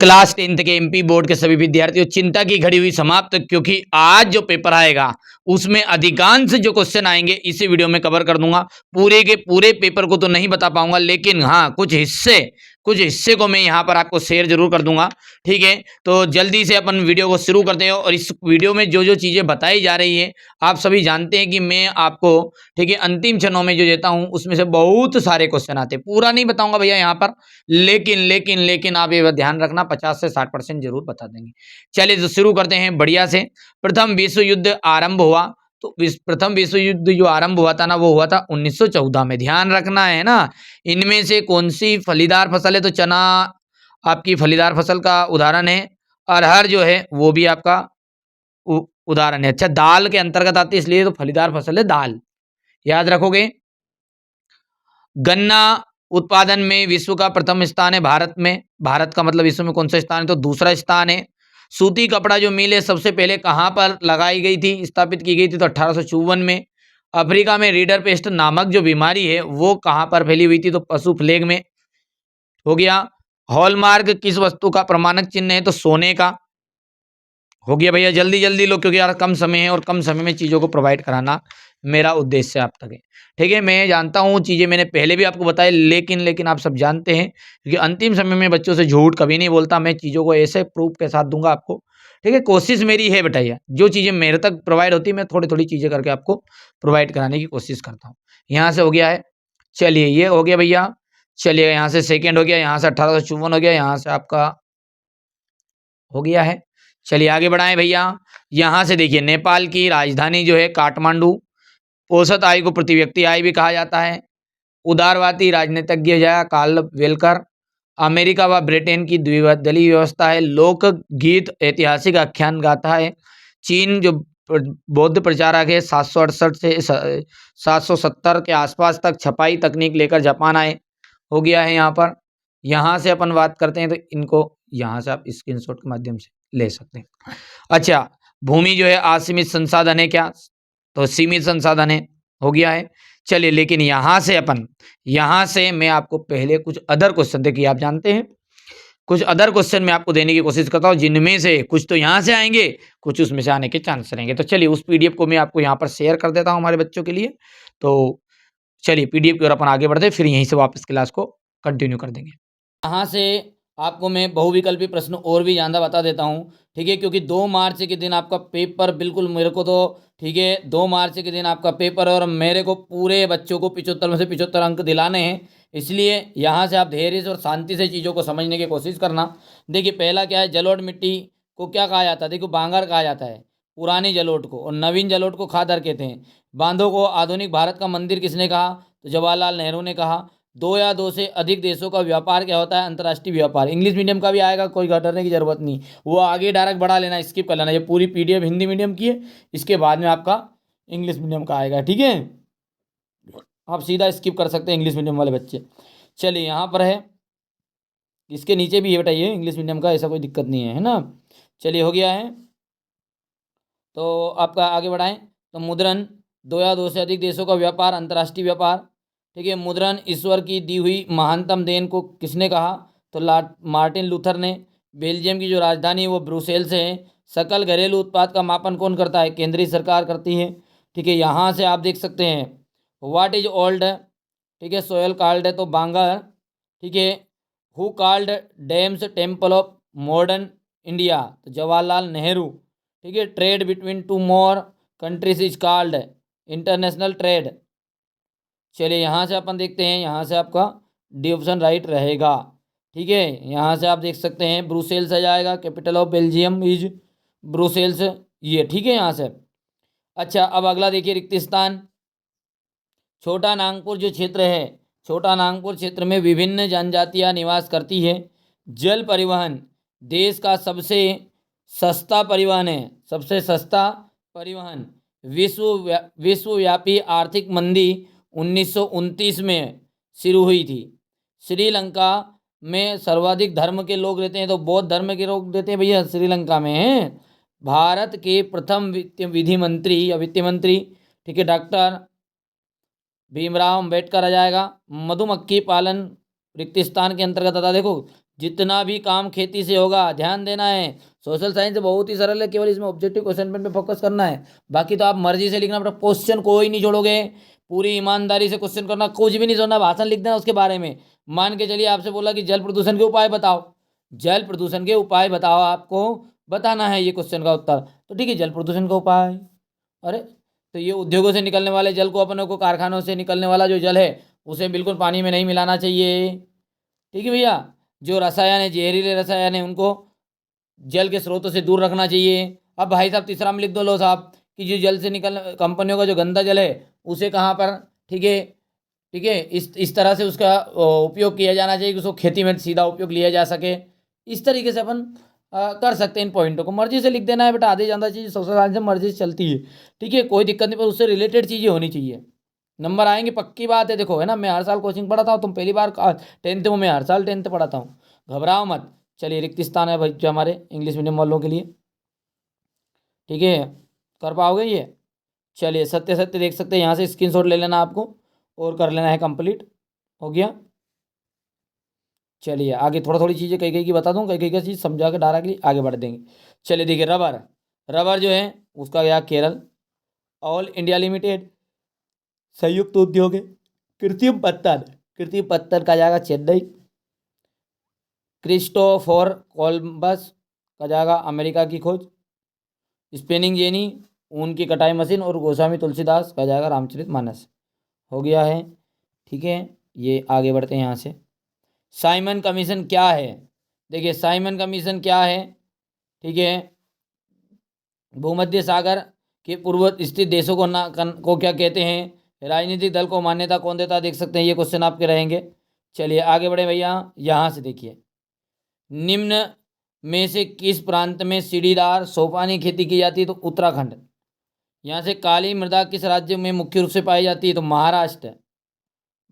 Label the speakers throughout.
Speaker 1: Class 10th के MP board के सभी विद्यार्थियों, चिंता की घड़ी हुई समाप्त, क्योंकि आज जो पेपर आएगा उसमें अधिकांश जो क्वेश्चन आएंगे इसी वीडियो में कवर कर दूंगा। पूरे के पूरे पेपर को तो नहीं बता पाऊंगा, लेकिन हाँ कुछ हिस्से को मैं यहाँ पर आपको शेयर जरूर कर दूंगा। ठीक है, तो जल्दी से अपन वीडियो को शुरू करते हैं। और इस वीडियो में जो जो चीजें बताई जा रही है, आप सभी जानते हैं कि मैं आपको, ठीक है, अंतिम क्षणों में जो देता हूँ उसमें से बहुत सारे क्वेश्चन आते हैं। पूरा नहीं बताऊंगा भैया यहाँ पर, लेकिन आप ये ध्यान रखना, 50 से 60% जरूर बता देंगे। चलिए तो शुरू करते हैं बढ़िया से। प्रथम विश्व युद्ध आरंभ हुआ, तो प्रथम विश्व युद्ध जो आरंभ हुआ था ना, वो हुआ था 1914 में। ध्यान रखना है ना, इनमें से कौन सी फलीदार फसल है, तो चना आपकी फलीदार फसल का उदाहरण है। अरहर जो है वो भी आपका उदाहरण है। अच्छा, दाल के अंतर्गत आती है, इसलिए तो फलीदार फसल है दाल, याद रखोगे। गन्ना उत्पादन में विश्व का प्रथम स्थान है भारत में। भारत का मतलब विश्व में कौन सा स्थान है, तो दूसरा स्थान है। सूती कपड़ा जो मिल है सबसे पहले कहाँ पर लगाई गई थी, स्थापित की गई थी, तो 1854 में। अफ्रीका में रीडर पेस्ट नामक जो बीमारी है वो कहाँ पर फैली हुई थी, तो पशु प्लेग में। हो गया। हॉलमार्क किस वस्तु का प्रमाणक चिन्ह है, तो सोने का। हो गया भैया, जल्दी जल्दी लो, क्योंकि यार कम समय है और कम समय में चीज़ों को प्रोवाइड कराना मेरा उद्देश्य आप तक है। ठीक है, मैं जानता हूँ चीज़ें मैंने पहले भी आपको बताई, लेकिन आप सब जानते हैं, क्योंकि अंतिम समय में बच्चों से झूठ कभी नहीं बोलता। मैं चीज़ों को ऐसे प्रूफ के साथ दूंगा आपको। ठीक है, कोशिश मेरी है बेटा, जो चीज़ें मेरे तक प्रोवाइड होती है मैं थोड़ी थोड़ी चीज़ें करके आपको प्रोवाइड कराने की कोशिश करता हूँ। यहाँ से हो गया है। चलिए, ये हो गया भैया। चलिए, यहाँ से सेकेंड हो गया, यहाँ से 1854 हो गया, यहाँ से आपका हो गया है। चलिए आगे बढ़ाएं भैया। यहाँ से देखिए, नेपाल की राजधानी जो है काठमांडू। औसत आय को प्रति व्यक्ति आय भी कहा जाता है। उदारवादी राजनीतिज्ञ है कार्ल वेलकर। अमेरिका व ब्रिटेन की द्विदलीय व्यवस्था है। लोकगीत ऐतिहासिक आख्यान गाथा है। चीन जो बौद्ध प्रचारक है, 768 से 770 के आसपास तक छपाई तकनीक लेकर जापान आए। हो गया है यहाँ पर। यहाँ से अपन बात करते हैं, तो इनको यहाँ से आप स्क्रीनशॉट के माध्यम से ले सकते हैं। अच्छा, भूमि जो है असीमित संसाधन है क्या, तो सीमित संसाधन है। हो गया है। चलिए, लेकिन यहाँ से मैं आपको पहले कुछ अदर क्वेश्चन, देखिए आप जानते हैं कुछ अदर क्वेश्चन मैं आपको देने की कोशिश करता हूँ, जिनमें से कुछ तो यहाँ से आएंगे, कुछ उसमें से आने के चांस रहेंगे। तो चलिए, उस पीडीएफ को मैं आपको यहाँ पर शेयर कर देता हूँ हमारे बच्चों के लिए। तो चलिए, पीडीएफ की ओर अपन आगे बढ़ते, फिर यहीं से वापस क्लास को कंटिन्यू कर देंगे। यहाँ से आपको मैं बहुविकल्पी प्रश्न और भी ज़्यादा बता देता हूँ। ठीक है, क्योंकि 2 मार्च के दिन आपका पेपर, बिल्कुल मेरे को तो, ठीक है, 2 मार्च के दिन आपका पेपर है और मेरे को पूरे बच्चों को 75 में से 75 अंक दिलाने हैं। इसलिए यहाँ से आप धैर्य से और शांति से चीज़ों को समझने की कोशिश करना। देखिए, पहला क्या है, जलोढ़ मिट्टी को क्या कहा जाता है, देखो बांगर कहा जाता है पुरानी जलोढ़ को, और नवीन जलोढ़ को खादर कहते हैं। बांधों को आधुनिक भारत का मंदिर किसने कहा, तो जवाहरलाल नेहरू ने कहा। 2 या 2 से अधिक देशों का व्यापार क्या होता है, अंतर्राष्ट्रीय व्यापार। इंग्लिश मीडियम का भी आएगा, कोई घटने की जरूरत नहीं, वो आगे डायरेक्ट बढ़ा लेना, स्किप कर लेना। ये पूरी पीडीएफ हिंदी मीडियम की है, इसके बाद में आपका इंग्लिश मीडियम का आएगा। ठीक है, आप सीधा स्किप कर सकते हैं इंग्लिश मीडियम वाले बच्चे। चलिए, यहाँ पर है, इसके नीचे भी ये बताइए इंग्लिश मीडियम का, ऐसा कोई दिक्कत नहीं है ना। चलिए, हो गया है, तो आपका आगे बढ़ाएं। तो मुद्रण, 2 या 2 से अधिक देशों का व्यापार, अंतर्राष्ट्रीय व्यापार। ठीक है, मुद्रण ईश्वर की दी हुई महानतम देन को किसने कहा, तो मार्टिन लूथर ने। बेल्जियम की जो राजधानी है वो ब्रुसेल्स है। सकल घरेलू उत्पाद का मापन कौन करता है, केंद्रीय सरकार करती है। ठीक है, यहाँ से आप देख सकते हैं, व्हाट इज ओल्ड, ठीक है, सोयल कार्ड है तो बांगर। ठीक है, who card dams temple of modern India, तो जवाहरलाल नेहरू। ठीक है, trade between 2 more countries is called international trade. चलिए, यहाँ से अपन देखते हैं, यहाँ से आपका डी ऑप्शन राइट रहेगा। ठीक है, यहाँ से आप देख सकते हैं ब्रुसेल्स आ जाएगा, capital of Belgium is Brussels, ये। ठीक है, यहाँ से। अच्छा, अब अगला देखिए, रिक्त स्थान। छोटा नागपुर जो क्षेत्र है, छोटा नागपुर क्षेत्र में विभिन्न जनजातियां निवास करती है। जल परिवहन देश का सबसे सस्ता परिवहन है, सबसे सस्ता परिवहन। विश्वव्यापी आर्थिक मंदी 1929 में शुरू हुई थी। श्रीलंका में सर्वाधिक धर्म के लोग रहते हैं, तो बौद्ध धर्म के लोग रहते हैं भैया श्रीलंका में हैं। भारत के प्रथम विधि मंत्री या वित्त मंत्री, ठीक है, डॉक्टर भीमराव अम्बेडकर आ जाएगा। मधुमक्खी पालन रिक्त स्थान के अंतर्गत आता है। देखो, जितना भी काम खेती से होगा, ध्यान देना है। सोशल साइंस बहुत ही सरल है, केवल इसमें ऑब्जेक्टिव क्वेश्चन पे फोकस करना है। बाकी तो आप मर्जी से लिखना, बट क्वेश्चन कोई नहीं छोड़ोगे, पूरी ईमानदारी से क्वेश्चन करना, कुछ भी नहीं छोड़ना, भाषण लिख देना उसके बारे में। मान के चलिए आपसे बोला कि जल प्रदूषण के उपाय बताओ, जल प्रदूषण के उपाय बताओ, आपको बताना है ये क्वेश्चन का उत्तर, तो ठीक है, जल प्रदूषण का उपाय। अरे तो ये उद्योगों से निकलने वाले जल को, अपनों को कारखानों से निकलने वाला जो जल है उसे बिल्कुल पानी में नहीं मिलाना चाहिए, ठीक है भैया। जो रसायन है, जहरीले रसायन है, उनको जल के स्रोतों से दूर रखना चाहिए। अब भाई साहब तीसरा में लिख दो लो साहब कि जो जल से निकल कंपनियों का जो गंदा जल है उसे कहाँ पर, ठीक है, ठीक है, इस तरह से उसका उपयोग किया जाना चाहिए कि उसको खेती में सीधा उपयोग लिया जा सके। इस तरीके से अपन कर सकते हैं। इन पॉइंटों को मर्जी से लिख देना है बेटा, आधे ज़्यादा चीज़ सोशल साइंस से मर्जी से चलती है, ठीक है, कोई दिक्कत नहीं, पर उससे रिलेटेड चीज़ें होनी चाहिए, नंबर आएंगे पक्की बात है। देखो है ना, मैं हर साल कोचिंग पढ़ाता हूँ, तुम पहली बार 10th में, मैं हर साल 10th पढ़ाता हूँ, घबराओ मत। चलिए रिक्त स्थान है भाई जो हमारे इंग्लिश मीडियम वालों के लिए, ठीक है, कर पाओगे ये। चलिए सत्य सत्य देख सकते हैं, यहाँ से स्क्रीनशॉट ले लेना आपको और कर लेना है कंप्लीट, हो गया। चलिए आगे थोड़ा थोड़ी चीज़ें कई कई की बता दूँ, कई कई का चीज़ समझा के डायरेक्टली आगे बढ़ देंगे। चलिए देखिए, रबर, रबर जो है उसका क्या, केरल। ऑल इंडिया लिमिटेड संयुक्त उद्योग है। कृत्रिम पत्थर, कृत्रिम पत्थर का जाएगा चेन्नई। क्रिस्टोफर कोलंबस का जाएगा अमेरिका की खोज। स्पिनिंग जेनी ऊन की कटाई मशीन, और गोस्वामी तुलसीदास का जाएगा रामचरित मानस, हो गया है, ठीक है। ये आगे बढ़ते हैं यहाँ से। साइमन कमीशन क्या है, देखिए साइमन कमीशन क्या है, ठीक है, भूमध्य सागर के पूर्व स्थित देशों को को क्या कहते हैं, राजनीतिक दल को मान्यता कौन देता है, देख सकते हैं, ये क्वेश्चन आपके रहेंगे। चलिए आगे बढ़े भैया, यहाँ से देखिए, निम्न में से किस प्रांत में सीढ़ीदार सोपानी खेती की जाती है, तो उत्तराखंड। यहाँ से काली मृदा किस राज्य में मुख्य रूप से पाई जाती है, तो महाराष्ट्र।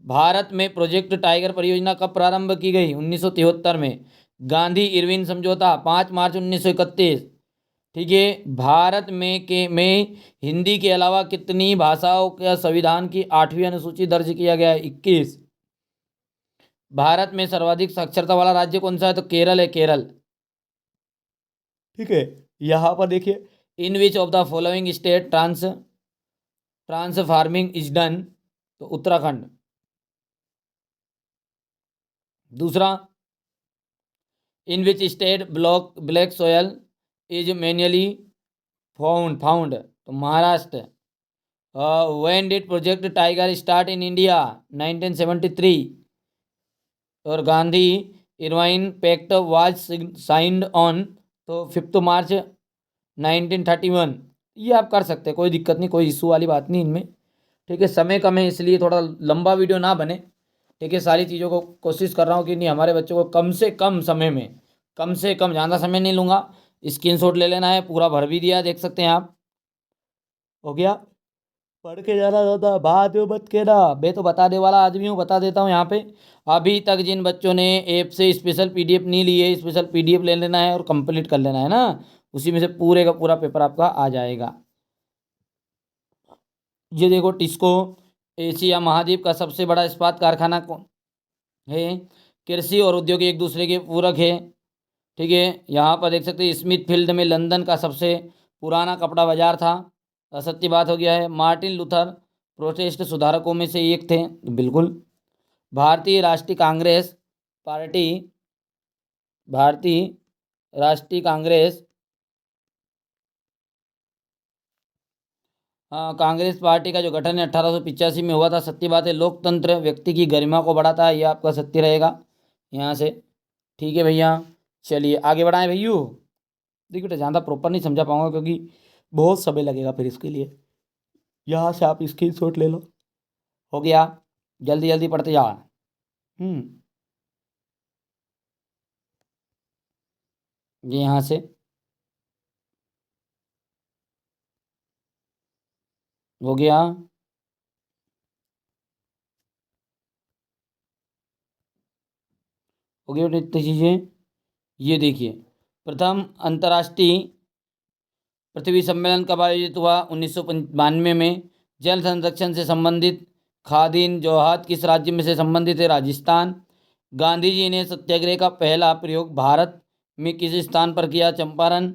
Speaker 1: भारत में प्रोजेक्ट टाइगर परियोजना कब प्रारंभ की गई, 1973 में। गांधी इरविन समझौता 5 मार्च 1931, ठीक है। भारत में हिंदी के अलावा कितनी भाषाओं का संविधान की 8वीं अनुसूची दर्ज किया गया है, 21। भारत में सर्वाधिक साक्षरता वाला राज्य कौन सा है, तो केरल है, केरल, ठीक है। यहाँ पर देखिए, in which of the following state trans farming is done, तो उत्तराखंड। दूसरा, in which state black soil is manually found, तो Maharashtra. When did project tiger start in India, 1973। और Gandhi Irwin pact was signed on, तो 5 मार्च 1931। ये आप कर सकते हैं, कोई दिक्कत नहीं, कोई इशू वाली बात नहीं इनमें, ठीक है। समय कम है इसलिए थोड़ा लंबा वीडियो ना बने, ठीक है। सारी चीज़ों को कोशिश कर रहा हूँ कि नहीं, हमारे बच्चों को कम से कम समय में, कम से कम, ज़्यादा समय नहीं लूँगा। स्क्रीनशॉट ले लेना है, पूरा भर भी दिया, देख सकते हैं आप, हो गया। पढ़ के जाना ज़्यादा बात हो मत कहना, मैं तो बता दे वाला आदमी हूँ, बता देता हूँ यहाँ पे। अभी तक जिन बच्चों ने ऐप से स्पेशल पीडीएफ नहीं ली है, स्पेशल पीडीएफ ले लेना है और कंप्लीट कर लेना है ना, उसी में से पूरे का पूरा पेपर आपका आ जाएगा। ये देखो, टिस्को एशिया महाद्वीप का सबसे बड़ा इस्पात कारखाना कौन है। कृषि और उद्योग एक दूसरे के पूरक है, ठीक है। यहाँ पर देख सकते हैं, स्मिथ फील्ड में लंदन का सबसे पुराना कपड़ा बाजार था, सत्य बात हो गया है। मार्टिन लूथर प्रोटेस्ट सुधारकों में से एक थे, बिल्कुल। भारतीय राष्ट्रीय कांग्रेस पार्टी, भारतीय राष्ट्रीय कांग्रेस, हाँ, कांग्रेस पार्टी का जो गठन है 1885 में हुआ था, सत्य बात है। लोकतंत्र व्यक्ति की गरिमा को बढ़ाता है, ये आपका सत्य रहेगा यहाँ से, ठीक है भैया। चलिए आगे बढ़ाएं भैयू, देखिए बेटा ज़्यादा प्रॉपर नहीं समझा पाऊंगा क्योंकि बहुत समय लगेगा फिर इसके लिए। यहाँ से आप स्क्रीन शॉट ले लो, हो गया, जल्दी जल्दी पढ़ते जा। ये यहाँ से हो गया, हो गया बेटा इतनी चीज़ें। ये देखिए, प्रथम अंतर्राष्ट्रीय पृथ्वी सम्मेलन कब आयोजित हुआ, 1992 में। जल संरक्षण से संबंधित खादीन जोहात किस राज्य में से संबंधित है, राजस्थान। गांधी जी ने सत्याग्रह का पहला प्रयोग भारत में किस स्थान पर किया? चंपारण,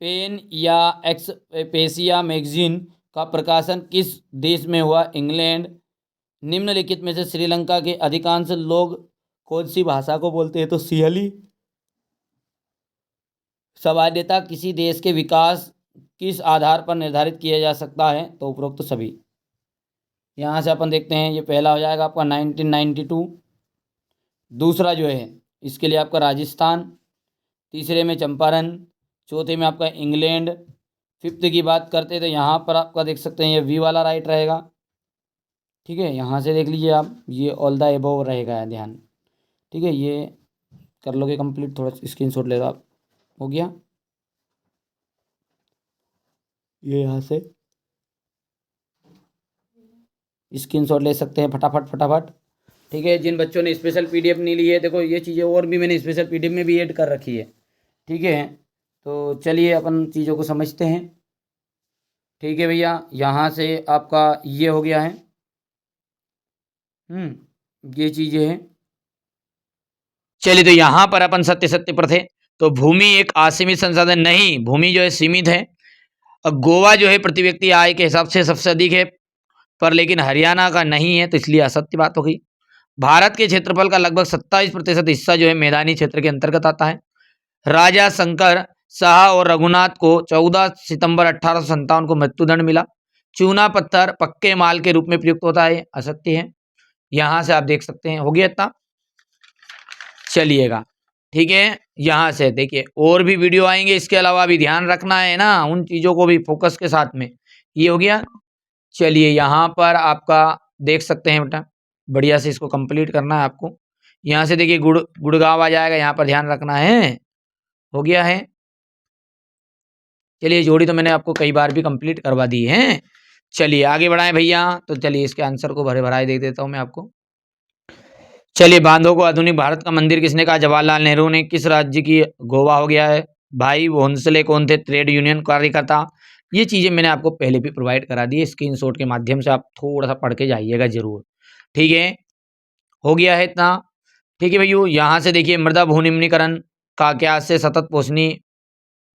Speaker 1: पेन या एक्सपेसिया मैगजीन का प्रकाशन किस देश में हुआ? इंग्लैंड। निम्नलिखित में से श्रीलंका के अधिकांश लोग कौन सी भाषा को बोलते हैं? तो सिंहली। सवाध्यता किसी देश के विकास किस आधार पर निर्धारित किया जा सकता है? तो उपरोक्त सभी। यहाँ से अपन देखते हैं, ये पहला हो जाएगा आपका 1992। दूसरा जो है इसके लिए आपका राजस्थान, तीसरे में चंपारण, चौथे में आपका इंग्लैंड, फिफ्थ की बात करते हैं तो यहाँ पर आपका देख सकते हैं ये वी वाला राइट रहेगा। ठीक है, यहाँ से देख लीजिए आप, ये ऑल द एबव रहेगा, ध्यान। ठीक है, ये कर लोगे कंप्लीट, थोड़ा स्क्रीनशॉट ले लो आप। हो गया, ये यहाँ से स्क्रीनशॉट ले सकते हैं फटाफट फटाफट। ठीक है, जिन बच्चों ने स्पेशल पीडीएफ नहीं ली है, देखो ये चीज़ें और भी मैंने स्पेशल पीडीएफ में भी ऐड कर रखी है। ठीक है, तो चलिए अपन चीज़ों को समझते हैं। ठीक है भैया, यहाँ से आपका ये हो गया है, ये चीज़ें हैं। चलिए, तो यहाँ पर अपन सत्य सत्य पर थे। तो भूमि एक असीमित संसाधन नहीं, भूमि जो है सीमित है। अब गोवा जो है प्रति व्यक्ति आय के हिसाब से सबसे अधिक है, पर लेकिन हरियाणा का नहीं है, तो इसलिए असत्य बात हो गई। भारत के क्षेत्रफल का लगभग 27% हिस्सा जो है मैदानी क्षेत्र के अंतर्गत आता है। राजा शंकर शाह और रघुनाथ को 14 सितंबर 1857 को मृत्युदंड मिला। चूना पत्थर पक्के माल के रूप में प्रयुक्त होता है, असत्य है। यहां से आप देख सकते हैं, हो गया इतना। चलिएगा, ठीक है, यहाँ से देखिए और भी वीडियो आएंगे, इसके अलावा भी ध्यान रखना है ना, उन चीज़ों को भी फोकस के साथ में। ये हो गया। चलिए, यहाँ पर आपका देख सकते हैं बेटा, बढ़िया से इसको कंप्लीट करना है आपको। यहाँ से देखिए गुड़गांव आ जाएगा, यहाँ पर ध्यान रखना है। हो गया है। चलिए, जोड़ी तो मैंने आपको कई बार भी कंप्लीट करवा दी है। चलिए आगे बढ़ाएं भैया। तो चलिए इसके आंसर को भरे भराए देख देता हूँ मैं आपको। चलिए, बांधों को आधुनिक भारत का मंदिर किसने कहा? जवाहरलाल नेहरू ने। किस राज्य की? गोवा हो गया है। भाई भोंसले कौन थे? ट्रेड यूनियन कार्यकर्ता। ये चीज़ें मैंने आपको पहले भी प्रोवाइड करा दी है, स्क्रीनशॉट के माध्यम से आप थोड़ा सा पढ़ के जाइएगा जरूर। ठीक है, हो गया है इतना। ठीक है भैया, यहाँ से देखिए मृदा भूनिम्नीकरण का क्या से सतत पोषणी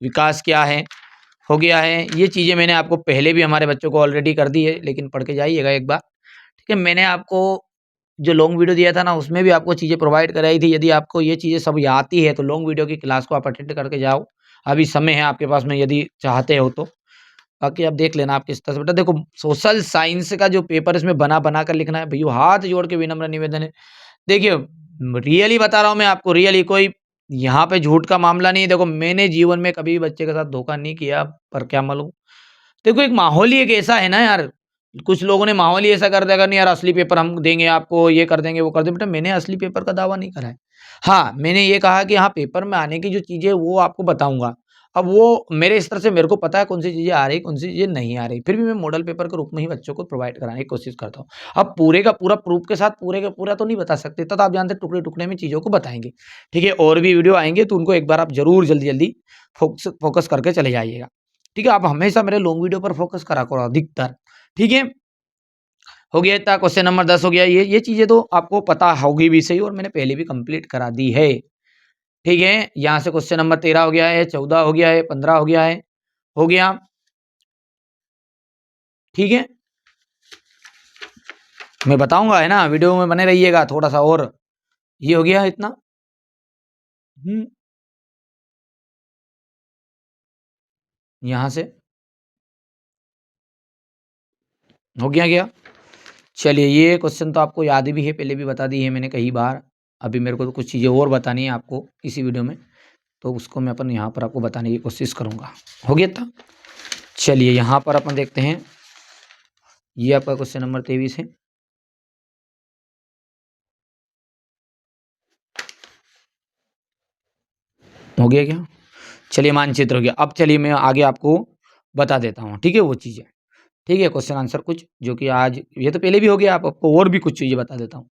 Speaker 1: विकास क्या है? हो गया है। ये चीज़ें मैंने आपको पहले भी हमारे बच्चों को ऑलरेडी कर दी है, लेकिन पढ़ के जाइएगा एक बार। ठीक है, मैंने आपको जो लॉन्ग वीडियो दिया था ना, उसमें भी आपको चीज़ें प्रोवाइड कराई थी। यदि आपको ये चीज़ें सब आती है तो लॉन्ग वीडियो की क्लास को आप अटेंड करके जाओ, अभी समय है आपके पास में, यदि चाहते हो तो। बाकी आप देख लेना आप किस तरह से। बेटा देखो, सोशल साइंस का जो पेपर इसमें बना बना कर लिखना है भैया, हाथ जोड़ के विनम्र निवेदन है। देखिए, रियली बता रहा हूँ मैं आपको, रियली, कोई यहाँ पे झूठ का मामला नहीं है। देखो, मैंने जीवन में कभी भी बच्चे के साथ धोखा नहीं किया, पर क्या मालूम। देखो, एक माहौल ही एक ऐसा है ना यार, कुछ लोगों ने माहौल ही ऐसा कर दिया, नहीं यार असली पेपर हम देंगे आपको, ये कर देंगे वो कर देंगे। बेटा मैंने असली पेपर का दावा नहीं करा है। हाँ, मैंने ये कहा कि हाँ, पेपर में आने की जो चीज़ें वो आपको बताऊंगा। अब वो मेरे स्तर से मेरे को पता है कौन सी चीज़ें आ रही, कौन सी चीज़ें नहीं आ रही, फिर भी मैं मॉडल पेपर के रूप में ही बच्चों को प्रोवाइड कराने की कोशिश करता हूँ। अब पूरे का पूरा प्रूफ के साथ पूरे का पूरा तो नहीं बता सकते, तब आप जानते टुकड़े टुकड़े में चीज़ों को बताएंगे। ठीक है, और भी वीडियो आएंगे तो उनको एक बार आप जरूर जल्दी जल्दी फोकस करके चले जाइएगा। ठीक है, आप हमेशा मेरे लॉन्ग वीडियो पर फोकस करा करो अधिकतर। ठीक है, हो गया इतना। क्वेश्चन नंबर 10 हो गया। ये चीजें तो आपको पता होगी भी सही, और मैंने पहले भी कंप्लीट करा दी है। ठीक है, यहाँ से क्वेश्चन नंबर 13 हो गया है, 14 हो गया है, 15 हो गया है। हो गया, ठीक है, मैं बताऊंगा है ना, वीडियो में बने रहिएगा थोड़ा सा। और ये हो गया इतना। यहाँ से हो गया। चलिए, ये क्वेश्चन तो आपको याद भी है, पहले भी बता दी है मैंने कई बार। अभी मेरे को तो कुछ चीज़ें और बतानी है आपको इसी वीडियो में, तो उसको मैं अपन यहाँ पर आपको बताने की कोशिश करूँगा। हो गया था। चलिए, यहाँ पर अपन देखते हैं, ये आपका क्वेश्चन नंबर 23 है। हो गया क्या? चलिए, मानचित्र हो गया। अब चलिए मैं आगे आपको बता देता हूँ, ठीक है, वो चीज़ें। ठीक है, क्वेश्चन आंसर कुछ जो कि आज ये तो पहले भी हो गया, आपको और भी कुछ चीज़ें बता देता हूँ।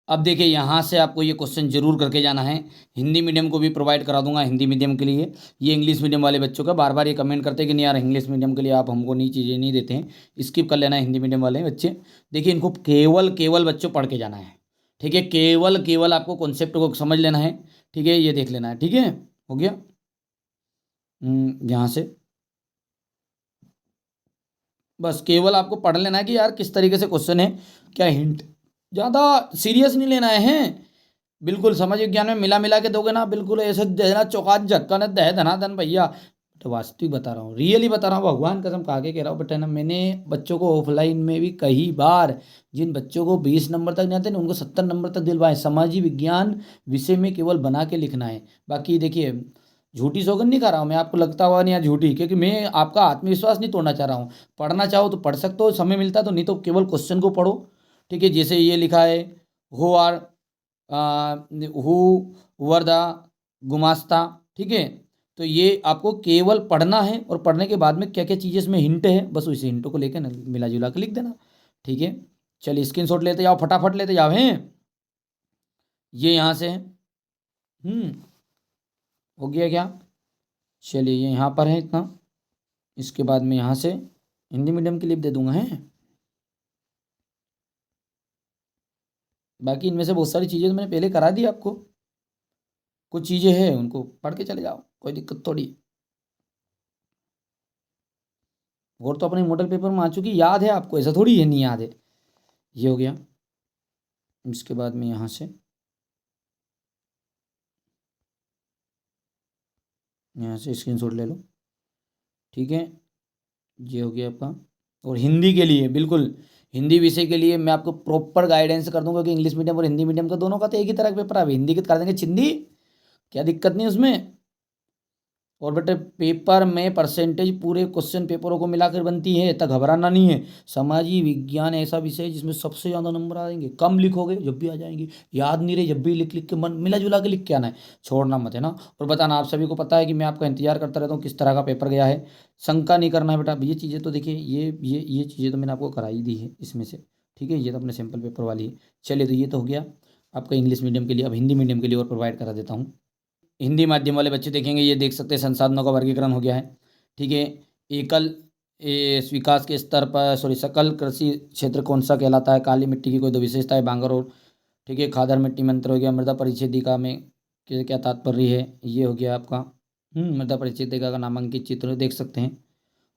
Speaker 1: अब देखिए, यहाँ से आपको ये क्वेश्चन जरूर करके जाना है। हिंदी मीडियम को भी प्रोवाइड करा दूंगा, हिंदी मीडियम के लिए। ये इंग्लिश मीडियम वाले बच्चों का बार बार ये कमेंट करते हैं कि नहीं यार, इंग्लिश मीडियम के लिए आप हमको नई चीज़ें नहीं देते हैं, स्किप कर लेना है हिंदी मीडियम वाले बच्चे। देखिए, इनको केवल केवल बच्चों पढ़ के जाना है। ठीक है, केवल केवल आपको कॉन्सेप्ट को समझ लेना है। ठीक है, ये देख लेना है। ठीक है, हो गया। यहाँ से बस केवल आपको पढ़ लेना है कि यार किस तरीके से क्वेश्चन है, क्या हिंट, ज़्यादा सीरियस नहीं लेना है। बिल्कुल समझ विज्ञान में मिला मिला के दोगे ना, बिल्कुल ऐसे देना चौकात झक्का न दह धनाधन भैया। तो वास्तविक बता रहा हूँ, रियली बता रहा हूँ, भगवान कसम खा के कह रहा हूँ। बट है ना, मैंने बच्चों को ऑफलाइन में भी कई बार, जिन बच्चों को 20 नंबर तक नहीं आते ना, उनको 70 नंबर तक दिलवाए। समाजी विज्ञान विषय में केवल बना के लिखना है। बाकी देखिए, झूठी सौगंध नहीं खा रहा हूँ मैं, आपको लगता हुआ नहीं यार झूठी, क्योंकि मैं आपका आत्मविश्वास नहीं तोड़ना चाह रहा हूँ। पढ़ना चाहो तो पढ़ सकते हो, समय मिलता तो, नहीं तो केवल क्वेश्चन को पढ़ो। ठीक है, जैसे ये लिखा है, who are who were the gumasta. ठीक है, तो ये आपको केवल पढ़ना है, और पढ़ने के बाद में क्या क्या चीज़ें इसमें हिंट है, बस उसी हिंटों को लेकर ना मिला जुला के लिख देना। ठीक है, चलिए स्क्रीनशॉट लेते जाओ, फटाफट लेते जाओ हैं। ये यहाँ से है। हो गया क्या? चलिए ये यहाँ पर है इतना। इसके बाद में यहाँ से हिंदी मीडियम के लिए दे दूंगा है। बाकी इनमें से बहुत सारी चीज़ें तो मैंने पहले करा दी आपको, कुछ चीज़ें हैं उनको पढ़ के चले जाओ, कोई दिक्कत थोड़ी। और तो अपने मॉडल पेपर में आ चुकी, याद है आपको, ऐसा थोड़ी है नहीं याद है। ये हो गया। इसके बाद में यहाँ से, यहाँ से स्क्रीनशॉट ले लो। ठीक है, ये हो गया आपका। और हिंदी के लिए बिल्कुल, हिंदी विषय के लिए मैं आपको प्रॉपर गाइडेंस कर दूंगा कि इंग्लिश मीडियम और हिंदी मीडियम का दोनों का तो एक ही तरह का पेपर है। हिंदी के कर देंगे चिंदी, क्या दिक्कत नहीं उसमें। और बेटे पेपर में परसेंटेज पूरे क्वेश्चन पेपरों को मिलाकर बनती है, इतना घबराना नहीं है। समाजी विज्ञान ऐसा विषय है जिसमें सबसे ज़्यादा नंबर आएंगे। कम लिखोगे जब भी आ जाएंगे, याद नहीं रहे जब भी लिख लिख के मन मिला जुला के लिख के आना है, छोड़ना मत है ना। और बताना, आप सभी को पता है कि मैं आपका इंतजार करता रहता हूँ किस तरह का पेपर गया है। शंका नहीं करना है बेटा, ये चीज़ें तो देखिए, ये चीज़ें तो मैंने आपको कराई दी है इसमें से। ठीक है, ये तो अपने सैम्पल पेपर वाली है। चलिए, तो ये तो हो गया आपका इंग्लिश मीडियम के लिए। अब हिंदी मीडियम के लिए और प्रोवाइड करा देता हूँ। हिंदी माध्यम वाले बच्चे देखेंगे, ये देख सकते हैं संसाधनों का वर्गीकरण हो गया है। ठीक है, एकल विकास के स्तर पर, सॉरी, सकल कृषि क्षेत्र कौन सा कहलाता है, काली मिट्टी की कोई दो विशेषता है, बांगर और, ठीक है, खादर मिट्टी में अंतर हो गया, मृदा परिच्छेदिका में क्या क्या तात्पर्य है, ये हो गया आपका। मृदा परिच्छेदिका का नामांकित चित्र देख सकते हैं,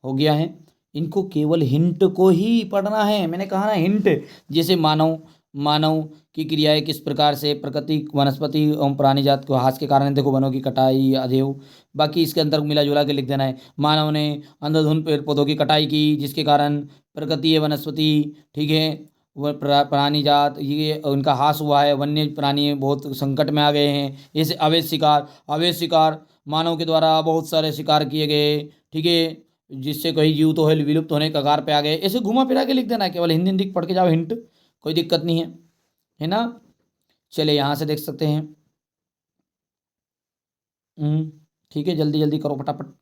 Speaker 1: हो गया है। इनको केवल हिंट को ही पढ़ना है, मैंने कहा ना हिंट। जैसे मानव मानव की क्रियाएं किस प्रकार से प्रकृति, वनस्पति एवं प्राणी जात को हास के कारण, देखो वनों की कटाई अधेव। बाकी इसके अंदर मिला जुला के लिख देना है। मानव ने अंधाधुंध पेड़ पौधों की कटाई की जिसके कारण प्रकृति वनस्पति, ठीक है, वह प्राणी जात ये उनका हास हुआ है, वन्य प्राणी बहुत संकट में आ गए हैं। जैसे अवैध शिकार, मानव के द्वारा बहुत सारे शिकार किए गए। ठीक है, जिससे कई जीव तो है विलुप्त होने के कगार पे आ गए। ऐसे घुमा फिरा के लिख देना है, केवल हिंदी हिंदी पढ़ के जाओ, हिंट, कोई दिक्कत नहीं है ना। चलिए यहाँ से देख सकते हैं। ठीक है, जल्दी जल्दी करो फटाफट,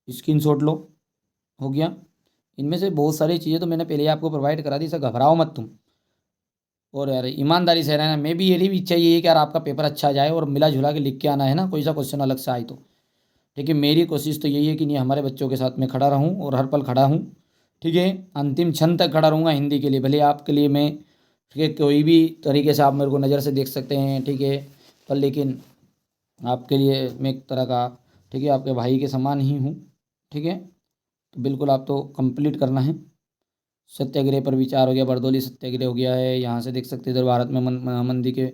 Speaker 1: स्क्रीनशॉट लो, हो गया। इनमें से बहुत सारी चीज़ें तो मैंने पहले ही आपको प्रोवाइड करा दी, सर घबराओ मत तुम। और यार ईमानदारी से रहना, मैं भी यही भी इच्छा ये है कि यार आपका पेपर अच्छा जाए और मिला जुला के लिख के आना है ना, कोई सा क्वेश्चन अलग से आए तो। ठीक है, मेरी कोशिश तो यही है कि नहीं, हमारे बच्चों के साथ में खड़ा रहूं और हर पल खड़ा हूं। ठीक है, अंतिम क्षण तक खड़ा रहूँगा हिंदी के लिए, भले आपके लिए मैं, ठीक है, कोई भी तरीके से आप मेरे को नज़र से देख सकते हैं। ठीक है, पर लेकिन आपके लिए मैं एक तरह का, ठीक है, आपके भाई के समान ही हूँ। ठीक है, तो बिल्कुल आप तो कंप्लीट करना है। सत्याग्रह पर विचार हो गया, बरदौली सत्याग्रह हो गया है। यहाँ से देख सकते हैं इधर भारत में मंदी के,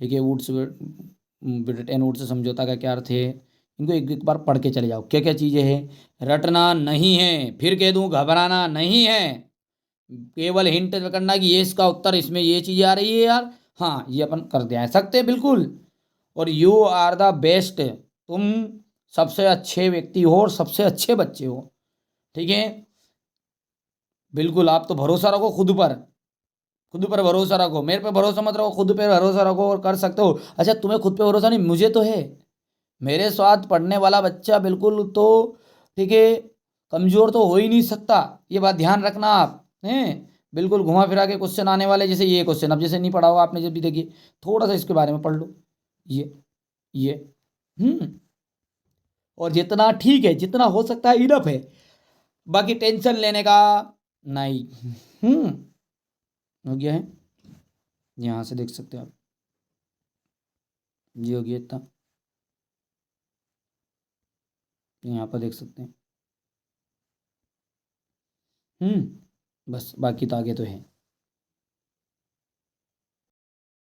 Speaker 1: ठीक है, वुड्स ब्रिटेन वुड्स समझौता का क्या अर्थ है। इनको एक एक बार पढ़ के चले जाओ, क्या क्या चीज़ें हैं। रटना नहीं है, फिर कह दूँ घबराना नहीं है, केवल हिंट करना कि ये इसका उत्तर, इसमें ये चीज़ आ रही है यार, हाँ ये अपन कर दे सकते हैं बिल्कुल। और यू आर द बेस्ट, तुम सबसे अच्छे व्यक्ति हो और सबसे अच्छे बच्चे हो। ठीक है, बिल्कुल आप तो भरोसा रखो खुद पर, खुद पर भरोसा रखो, मेरे पे भरोसा मत रखो, खुद पे भरोसा रखो और कर सकते हो। अच्छा तुम्हें खुद पे भरोसा नहीं, मुझे तो है। मेरे साथ पढ़ने वाला बच्चा बिल्कुल तो, ठीक है, कमज़ोर तो हो ही नहीं सकता, ये बात ध्यान रखना आप हैं। बिल्कुल घुमा फिरा के क्वेश्चन आने वाले, जैसे ये क्वेश्चन अब जैसे नहीं पढ़ा होगा आपने, जब भी देखिए थोड़ा सा इसके बारे में पढ़ लो। ये हम्म और जितना ठीक है, जितना हो सकता है इनफ है, बाकी टेंशन लेने का नहीं। हो गया है,
Speaker 2: यहाँ से देख सकते हैं आप, ये हो गया इतना, यहाँ पर देख सकते हैं। बस बाकी तो आगे तो है।